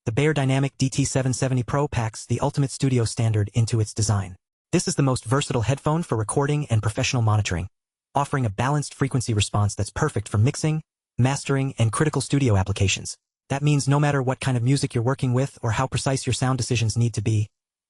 The beyerdynamic DT770 Pro packs the ultimate studio standard into its design. This is the most versatile headphone for recording and professional monitoring, offering a balanced frequency response that's perfect for mixing, mastering, and critical studio applications. That means no matter what kind of music you're working with or how precise your sound decisions need to be,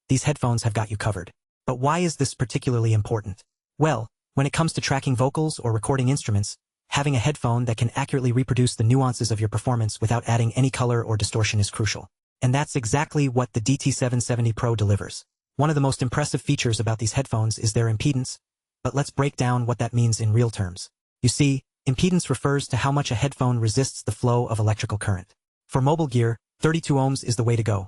these headphones have got you covered. But why is this particularly important? Well, when it comes to tracking vocals or recording instruments, having a headphone that can accurately reproduce the nuances of your performance without adding any color or distortion is crucial. And that's exactly what the DT770 Pro delivers. One of the most impressive features about these headphones is their impedance, but let's break down what that means in real terms. You see, impedance refers to how much a headphone resists the flow of electrical current. For mobile gear, 32 ohms is the way to go.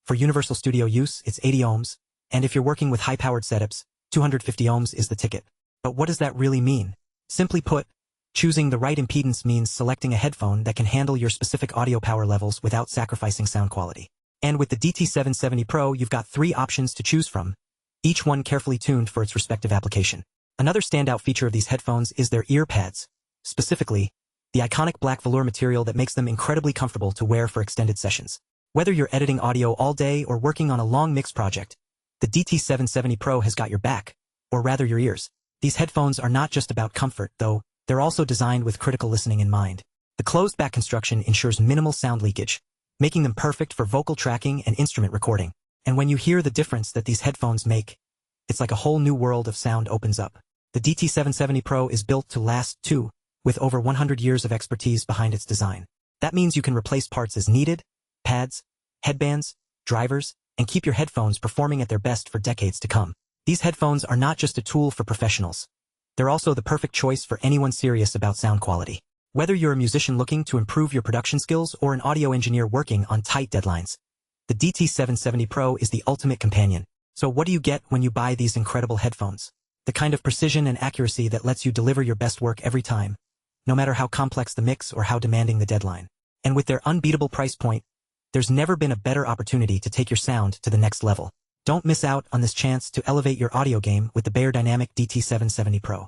For universal studio use, it's 80 ohms, and if you're working with high-powered setups, 250 ohms is the ticket. But what does that really mean? Simply put, choosing the right impedance means selecting a headphone that can handle your specific audio power levels without sacrificing sound quality. And with the DT770 Pro, you've got 3 options to choose from, each one carefully tuned for its respective application. Another standout feature of these headphones is their ear pads, specifically, the iconic black velour material that makes them incredibly comfortable to wear for extended sessions. Whether you're editing audio all day or working on a long mix project, the DT770 Pro has got your back, or rather your ears. These headphones are not just about comfort, though, they're also designed with critical listening in mind. The closed-back construction ensures minimal sound leakage, making them perfect for vocal tracking and instrument recording. And when you hear the difference that these headphones make, it's like a whole new world of sound opens up. The DT770 Pro is built to last too, with over 100 years of expertise behind its design. That means you can replace parts as needed, pads, headbands, drivers, and keep your headphones performing at their best for decades to come. These headphones are not just a tool for professionals. They're also the perfect choice for anyone serious about sound quality. Whether you're a musician looking to improve your production skills or an audio engineer working on tight deadlines, the DT770 Pro is the ultimate companion. So what do you get when you buy these incredible headphones? The kind of precision and accuracy that lets you deliver your best work every time, no matter how complex the mix or how demanding the deadline. And with their unbeatable price point, there's never been a better opportunity to take your sound to the next level. Don't miss out on this chance to elevate your audio game with the beyerdynamic DT770 Pro.